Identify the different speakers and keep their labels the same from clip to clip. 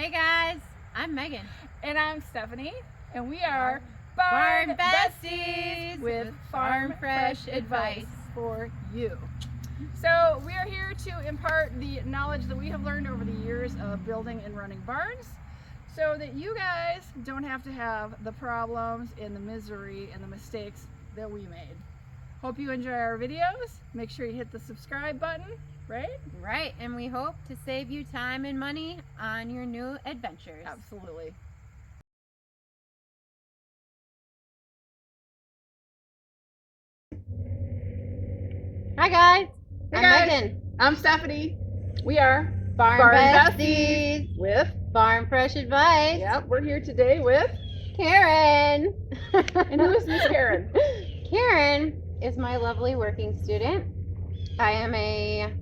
Speaker 1: Hey guys, I'm Megan.
Speaker 2: And I'm Stephanie, and we are
Speaker 1: Barnbesties
Speaker 2: with
Speaker 1: farm fresh advice
Speaker 2: for you. So we are here to impart the knowledge that we have learned over the years of building and running barns so that you guys don't have to have the problems and the misery and the mistakes that we made. Hope you enjoy our videos. Make sure you hit the subscribe button, right?
Speaker 1: Right, and we hope to save you time and money on your new adventures.
Speaker 2: Absolutely.
Speaker 1: Hi guys,
Speaker 2: Hey
Speaker 1: I'm
Speaker 2: guys.
Speaker 1: Megan.
Speaker 2: I'm Stephanie. We are
Speaker 1: Barnbesties
Speaker 2: with
Speaker 1: Farm Fresh Advice.
Speaker 2: Yep, we're here today with
Speaker 1: Karen.
Speaker 2: And who is Miss Karen?
Speaker 1: Karen is my lovely working student. I am a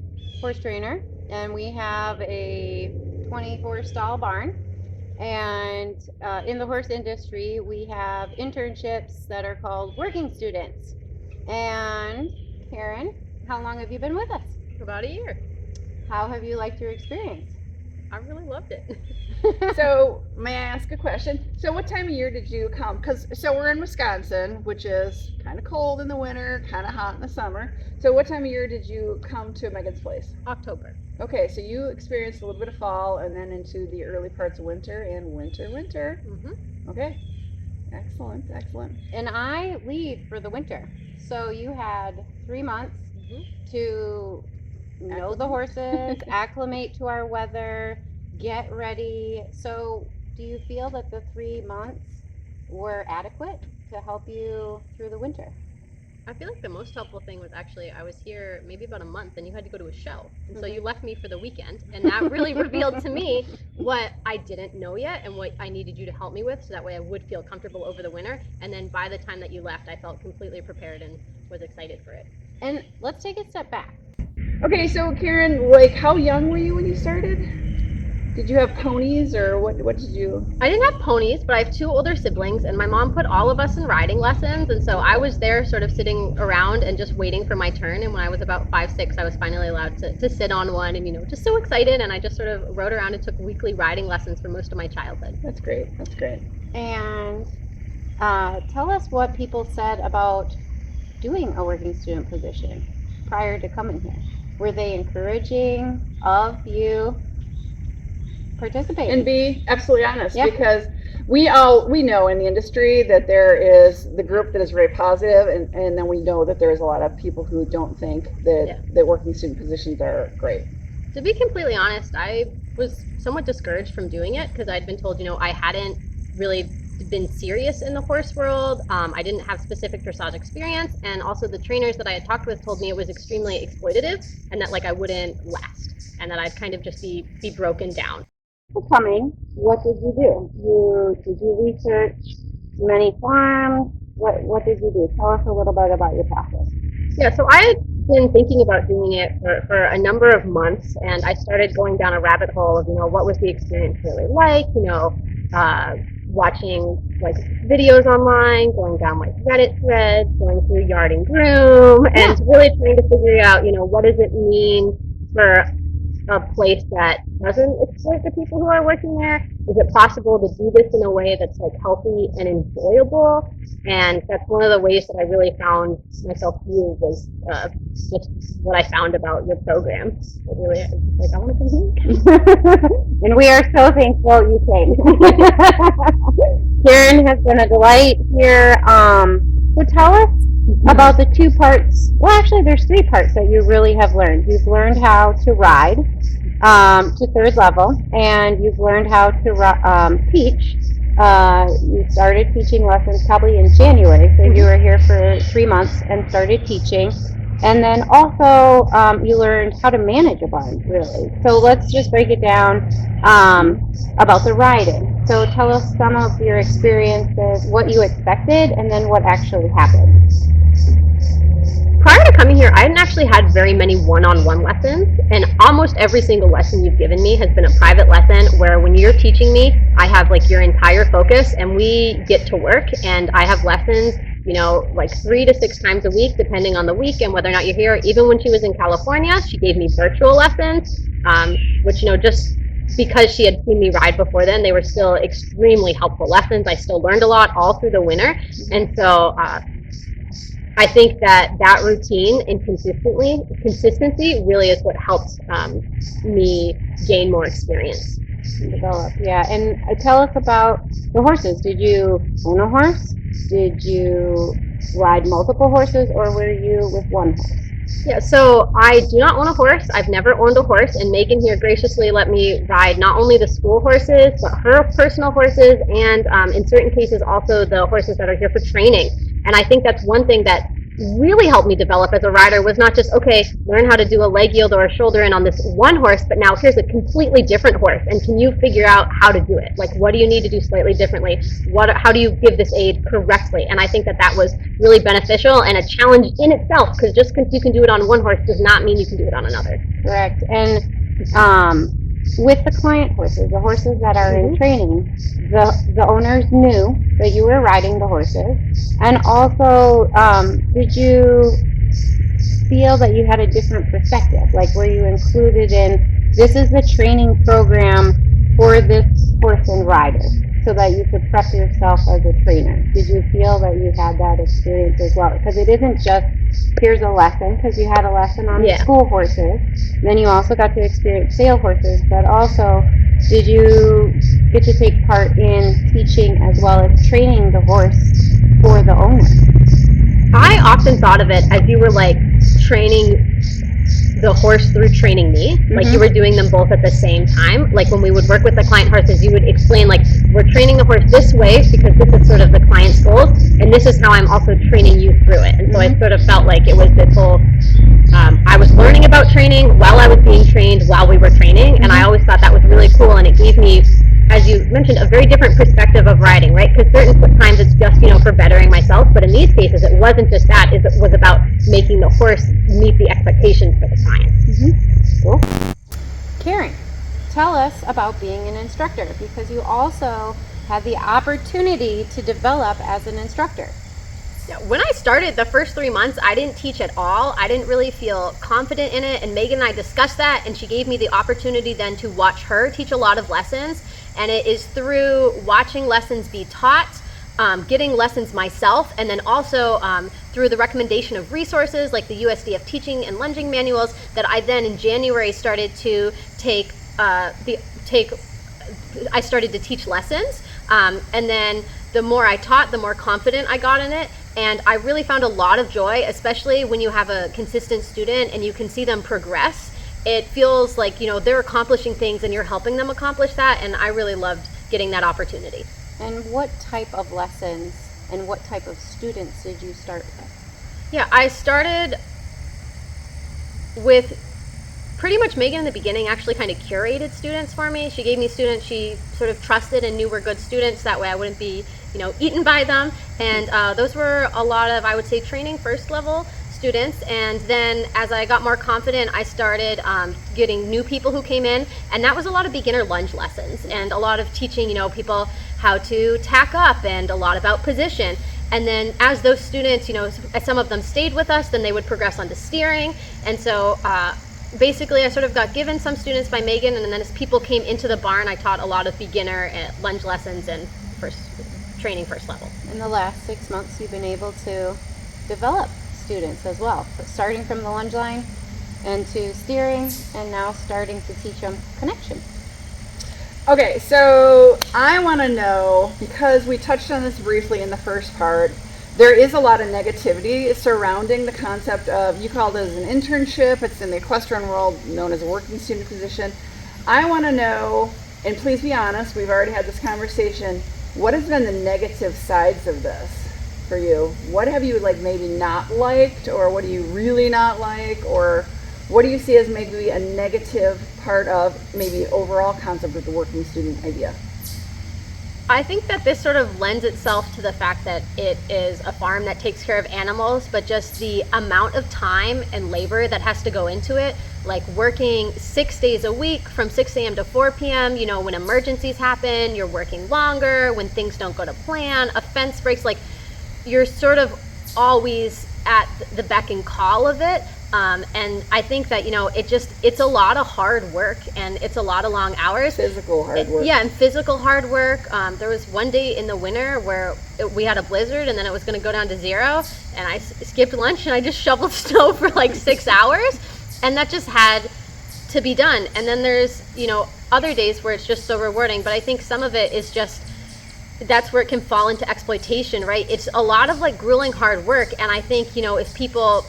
Speaker 1: horse trainer, and we have a 24 stall barn. And in the horse industry, we have internships that are called working students. And Karen, how long have you been with us?
Speaker 3: About a year.
Speaker 1: How have you liked your experience?
Speaker 3: I really loved it.
Speaker 2: So, may I ask a question? So, what time of year did you come? So we're in Wisconsin, which is kind of cold in the winter, kind of hot in the summer. So, what time of year did you come to Megan's place?
Speaker 3: October.
Speaker 2: Okay, so you experienced a little bit of fall and then into the early parts of winter and winter.
Speaker 3: Mm-hmm.
Speaker 2: Okay, excellent.
Speaker 1: And I leave for the winter. So you had 3 months to know the horses, acclimate to our weather, get ready. So do you feel that the 3 months were adequate to help you through the winter?
Speaker 3: I feel like the most helpful thing was actually I was here maybe about a month and you had to go to a show. And so you left me for the weekend. And that really revealed to me what I didn't know yet and what I needed you to help me with so that way I would feel comfortable over the winter. And then by the time that you left, I felt completely prepared and was excited for it.
Speaker 1: And let's take a step back.
Speaker 2: Okay, so Karen, like, how young were you when you started? Did you have ponies, or what did you?
Speaker 3: I didn't have ponies, but I have 2 older siblings, and my mom put all of us in riding lessons, and so I was there sort of sitting around and just waiting for my turn, and when I was about 5, 6, I was finally allowed to sit on one, and just so excited, and I just sort of rode around and took weekly riding lessons for most of my childhood.
Speaker 2: That's great.
Speaker 1: And tell us what people said about doing a working student position prior to coming here. Were they encouraging of you participating?
Speaker 2: And be absolutely honest,
Speaker 1: Yeah.
Speaker 2: because we know in the industry that there is the group that is very positive, and then we know that there's a lot of people who don't think that working student positions are great.
Speaker 3: To be completely honest, I was somewhat discouraged from doing it because I'd been told, I hadn't really been serious in the horse world. I didn't have specific dressage experience, and also the trainers that I had talked with told me it was extremely exploitative and that I wouldn't last and that I'd kind of just be broken down.
Speaker 1: Coming, what did you do? Did you research many farms? What did you do? Tell us a little bit about your process.
Speaker 3: Yeah, so I had been thinking about doing it for a number of months, and I started going down a rabbit hole of, what was the experience really like, watching videos online, going down Reddit threads, going through Yard and Groom, and really trying to figure out, what does it mean for a place that doesn't exploit the people who are working there? Is it possible to do this in a way that's healthy and enjoyable? And that's one of the ways that I really found myself used was just what I found about your program. I really I want to come here.
Speaker 1: And we are so thankful you came. Karen has been a delight here. So tell us about the 2 parts. Well, actually, there's 3 parts that you really have learned. You've learned how to ride to 3rd level, and you've learned how to teach. You started teaching lessons probably in January, so you were here for 3 months and started teaching. And then also you learned how to manage a barn, really. So let's just break it down about the riding. So tell us some of your experiences, what you expected, and then what actually happened.
Speaker 3: Prior to coming here, I hadn't actually had very many one-on-one lessons, and almost every single lesson you've given me has been a private lesson where when you're teaching me, I have your entire focus and we get to work, and I have lessons, 3 to 6 times a week, depending on the week and whether or not you're here. Even when she was in California, she gave me virtual lessons, which, just because she had seen me ride before then, they were still extremely helpful lessons. I still learned a lot all through the winter. And so I think that routine and consistency really is what helps me gain more experience.
Speaker 1: Develop, yeah. And tell us about the horses. Did you own a horse? Did you ride multiple horses, or were you with one horse?
Speaker 3: Yeah, so I do not own a horse. I've never owned a horse, and Megan here graciously let me ride not only the school horses, but her personal horses, and in certain cases also the horses that are here for training. And I think that's one thing that really helped me develop as a rider was not just, okay, learn how to do a leg yield or a shoulder in on this one horse, but now here's a completely different horse, and can you figure out how to do it? Like, what do you need to do slightly differently? How do you give this aid correctly? And I think that was really beneficial and a challenge in itself, because just because you can do it on one horse does not mean you can do it on another.
Speaker 1: Correct. And with the client horses, the horses that are in training, the owners knew that you were riding the horses. And also, did you feel that you had a different perspective? Like, were you included in, this is the training program for this horse and rider, so that you could prep yourself as a trainer? Did you feel that you had that experience as well? Because it isn't just, here's a lesson, because you had a lesson on school horses. Then you also got to experience sale horses, but also, did you get to take part in teaching as well as training the horse for the owner?
Speaker 3: I often thought of it as you were like training the horse through training me, like you were doing them both at the same time. Like when we would work with the client horses, you would explain, like, we're training the horse this way because this is sort of the client's goals, and this is how I'm also training you through it. And so I sort of felt like it was this whole, I was learning about training while I was being trained while we were training, and I always thought that was really cool, and it gave me, as you mentioned, a very different perspective of riding, right? Because certain times it's just, for bettering myself, but in these cases it wasn't just that, it was about making the horse meet the expectations for the client.
Speaker 1: Cool. Karen, tell us about being an instructor, because you also had the opportunity to develop as an instructor.
Speaker 3: When I started the first 3 months, I didn't teach at all. I didn't really feel confident in it, and Megan and I discussed that, and she gave me the opportunity then to watch her teach a lot of lessons. And it is through watching lessons be taught, getting lessons myself, and then also through the recommendation of resources like the USDF teaching and lunging manuals that I then in January started to I started to teach lessons. And then the more I taught, the more confident I got in it. And I really found a lot of joy, especially when you have a consistent student and you can see them progress. It feels like, they're accomplishing things and you're helping them accomplish that. And I really loved getting that opportunity.
Speaker 1: And what type of lessons and what type of students did you start with?
Speaker 3: Yeah, I started with pretty much Megan in the beginning actually kind of curated students for me. She gave me students she sort of trusted and knew were good students. That way I wouldn't be, eaten by them. And those were a lot of, I would say, training first level students. And then as I got more confident, I started getting new people who came in, and that was a lot of beginner lunge lessons and a lot of teaching, people how to tack up and a lot about position. And then as those students, as some of them stayed with us, then they would progress onto steering. And so basically I sort of got given some students by Megan, and then as people came into the barn, I taught a lot of beginner lunge lessons and training first level.
Speaker 1: In the last 6 months, you've been able to develop students as well, starting from the lunge line and to steering, and now starting to teach them connection.
Speaker 2: Okay, so I want to know, because we touched on this briefly in the first part, there is a lot of negativity surrounding the concept of, you called it as an internship, it's in the equestrian world known as a working student position. I want to know, and please be honest, we've already had this conversation, what has been the negative sides of this for you? What have you maybe not liked, or what do you really not like, or what do you see as maybe a negative part of maybe overall concept of the working student idea?
Speaker 3: I think that this sort of lends itself to the fact that it is a farm that takes care of animals, but just the amount of time and labor that has to go into it, like working 6 days a week from 6 a.m. to 4 p.m., when emergencies happen, you're working longer, when things don't go to plan, a fence breaks, you're sort of always at the beck and call of it. And I think that, it's a lot of hard work, and it's a lot of long hours.
Speaker 2: Physical hard work.
Speaker 3: Yeah, and physical hard work. There was one day in the winter where we had a blizzard, and then it was going to go down to 0, and I skipped lunch, and I just shoveled snow for like 6 hours, and that just had to be done. And then there's, other days where it's just so rewarding, but I think some of it is just, that's where it can fall into exploitation, right? It's a lot of like grueling hard work, and I think, if people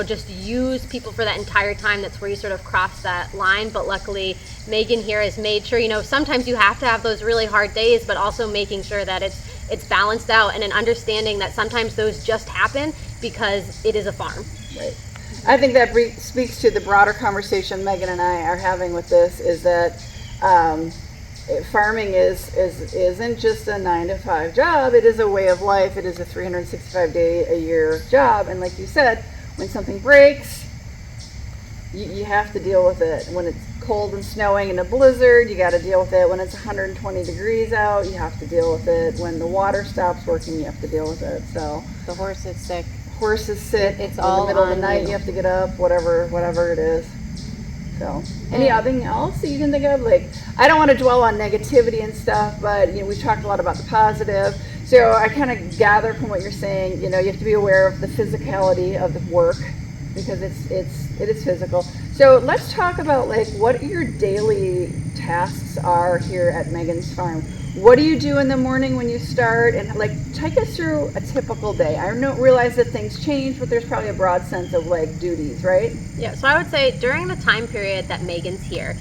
Speaker 3: just use people for that entire time, that's where you sort of cross that line. But luckily Megan here has made sure, sometimes you have to have those really hard days, but also making sure that it's balanced out, and an understanding that sometimes those just happen because it is a farm.
Speaker 2: Right. I think that speaks to the broader conversation Megan and I are having with this, is that farming isn't just a 9-to-5 job. It is a way of life. It is a 365-day-a-year job. And like you said, when something breaks, you have to deal with it. When it's cold and snowing in a blizzard, you got to deal with it. When it's 120 degrees out, you have to deal with it. When the water stops working, you have to deal with it. So
Speaker 1: The horse is sick.
Speaker 2: It's
Speaker 1: all
Speaker 2: in the middle of the
Speaker 1: on
Speaker 2: night.
Speaker 1: you.
Speaker 2: You have to get up, whatever it is. So, anything else that you can think of? Like, I don't want to dwell on negativity and stuff, but we talked a lot about the positive. So I kind of gather from what you're saying, you have to be aware of the physicality of the work, because it is physical. So let's talk about like what your daily tasks are here at Megan's farm. What do you do in the morning when you start? And like, take us through a typical day. I don't realize that things change, but there's probably a broad sense of like duties, right?
Speaker 3: Yeah, so I would say during the time period that Megan's here,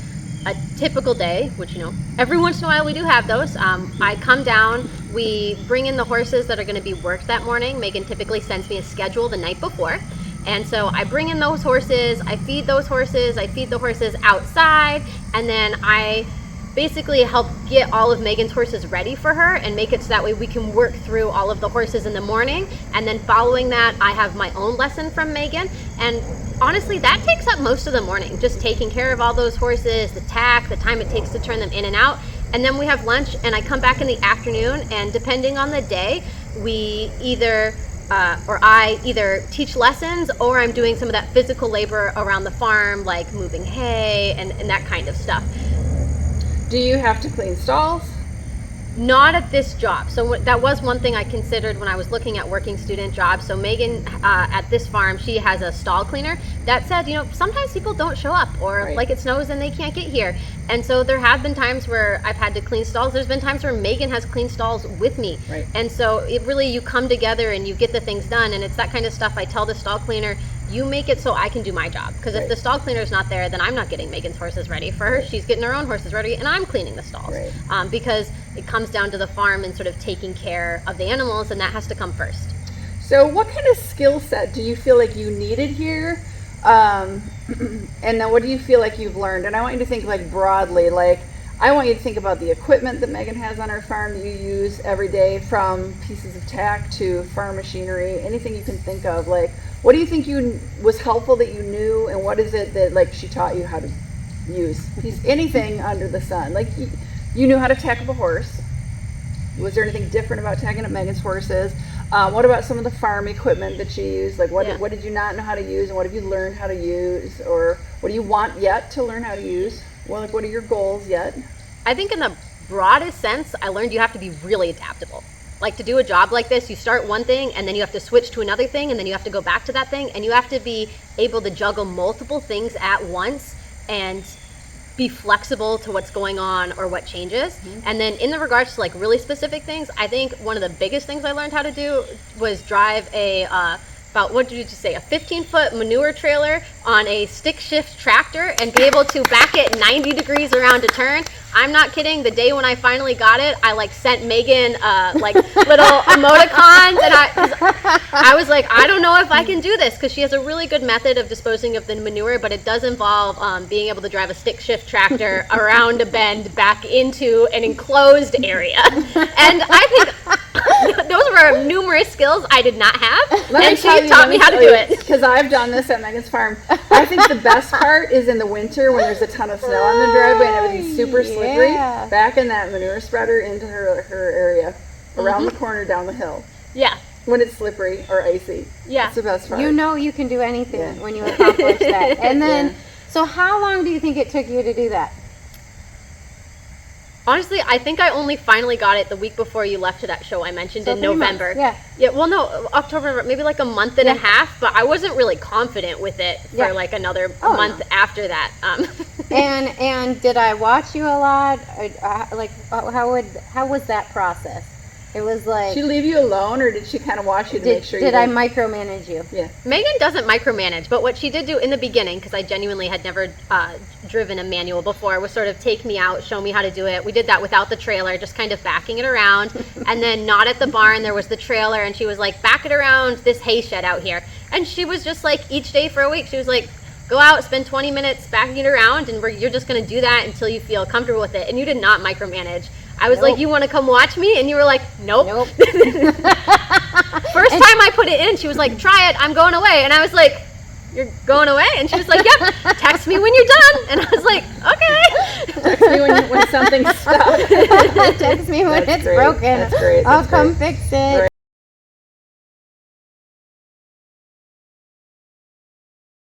Speaker 3: a typical day, which, every once in a while we do have those. I come down, we bring in the horses that are going to be worked that morning. Megan typically sends me a schedule the night before. And so I bring in those horses, I feed those horses, I feed the horses outside, and then I basically help get all of Megan's horses ready for her and make it so that way we can work through all of the horses in the morning. And then following that, I have my own lesson from Megan. And honestly, that takes up most of the morning, just taking care of all those horses, the tack, the time it takes to turn them in and out. And then we have lunch, and I come back in the afternoon, and depending on the day, we I either teach lessons, or I'm doing some of that physical labor around the farm, like moving hay and that kind of stuff.
Speaker 2: Do you have to clean stalls?
Speaker 3: Not at this job. So that was one thing I considered when I was looking at working student jobs. So Megan, at this farm, she has a stall cleaner. That said, sometimes people don't show up, or
Speaker 2: Right.
Speaker 3: like it snows and they can't get here. And so there have been times where I've had to clean stalls. There's been times where Megan has cleaned stalls with me.
Speaker 2: Right.
Speaker 3: And so it really, you come together and you get the things done. And it's that kind of stuff I tell the stall cleaner, you make it so I can do my job. Because
Speaker 2: Right.
Speaker 3: if the stall cleaner's not there, then I'm not getting Megan's horses ready for her.
Speaker 2: Right.
Speaker 3: She's getting her own horses ready, and I'm cleaning the stalls.
Speaker 2: Right.
Speaker 3: Because it comes down to the farm and sort of taking care of the animals, and that has to come first.
Speaker 2: So what kind of skill set do you feel like you needed here? And then what do you feel like you've learned? And I want you to think like broadly, like I want you to think about the equipment that Megan has on her farm that you use every day, from pieces of tack to farm machinery, anything you can think of. Like, what do you think was helpful that you knew, and what is it that like she taught you how to use? Anything under the sun. Like you knew how to tack up a horse. Was there anything different about tacking up Megan's horses? What about some of the farm equipment that she used? Like what did you not know how to use, and what have you learned how to use? Or what do you want yet to learn how to use? Well, like what are your goals yet?
Speaker 3: I think in the broadest sense, I learned you have to be really adaptable. Like to do a job like this, you start one thing and then you have to switch to another thing, and then you have to go back to that thing, and you have to be able to juggle multiple things at once and be flexible to what's going on or what changes. Mm-hmm. And then in the regards to like really specific things, I think one of the biggest things I learned how to do was drive about, what did you just say, a 15-foot manure trailer on a stick shift tractor and be able to back it 90 degrees around a turn. I'm not kidding. The day when I finally got it, I like sent Megan like little emoticons, and I was like, I don't know if I can do this, because she has a really good method of disposing of the manure, but it does involve being able to drive a stick shift tractor around a bend back into an enclosed area. And I think those were numerous skills I did not have, and she taught me how to do it.
Speaker 2: Because I've done this at Megan's farm. I think the best part is in the winter when there's a ton of snow on the driveway and everything's super slippery. Back in that manure spreader into her area, around the corner, down the hill.
Speaker 3: Yeah.
Speaker 2: when it's slippery or icy.
Speaker 3: Yeah.
Speaker 2: It's the best part.
Speaker 1: You know you can do anything
Speaker 2: Yeah.
Speaker 1: when you accomplish that. And then,
Speaker 2: Yeah.
Speaker 1: so how long do you think it took you to do that?
Speaker 3: Honestly, I think I only finally got it the week before you left to that show I mentioned
Speaker 1: So
Speaker 3: in
Speaker 1: 3 months,
Speaker 3: November.
Speaker 1: yeah.
Speaker 3: Yeah, well, no, October, maybe like a month and
Speaker 1: Yeah.
Speaker 3: a half, but I wasn't really confident with it for
Speaker 1: Yeah.
Speaker 3: like another
Speaker 1: Oh,
Speaker 3: month
Speaker 1: no.
Speaker 3: after that.
Speaker 1: And did I watch you a lot? Like how was that process? It was like,
Speaker 2: Did she leave you alone, or did she kind of watch you to make sure you
Speaker 1: did I
Speaker 2: didn't-
Speaker 1: micromanage you?
Speaker 2: Yeah.
Speaker 3: Megan doesn't micromanage, but what she did do in the beginning, because I genuinely had never driven a manual before, was sort of take me out, show me how to do it. We did that without the trailer, just kind of backing it around. And then not at the barn, there was the trailer, and she was like, back it around this hay shed out here. And she was just like, each day for a week, she was like, go out, spend 20 minutes backing it around, and you're just going to do that until you feel comfortable with it. And you did not micromanage. I was like, you want to come watch me? And you were like, nope.
Speaker 1: Nope.
Speaker 3: First time I put it in, she was like, try it, I'm going away. And I was like, you're going away? And she was like, yep, text me when you're done. And I was like, okay.
Speaker 2: Text me when something's stuck.
Speaker 1: Text me when
Speaker 2: That's
Speaker 1: it's
Speaker 2: great.
Speaker 1: broken.
Speaker 2: That's great.
Speaker 1: I'll
Speaker 2: That's
Speaker 1: come
Speaker 2: great.
Speaker 1: fix it.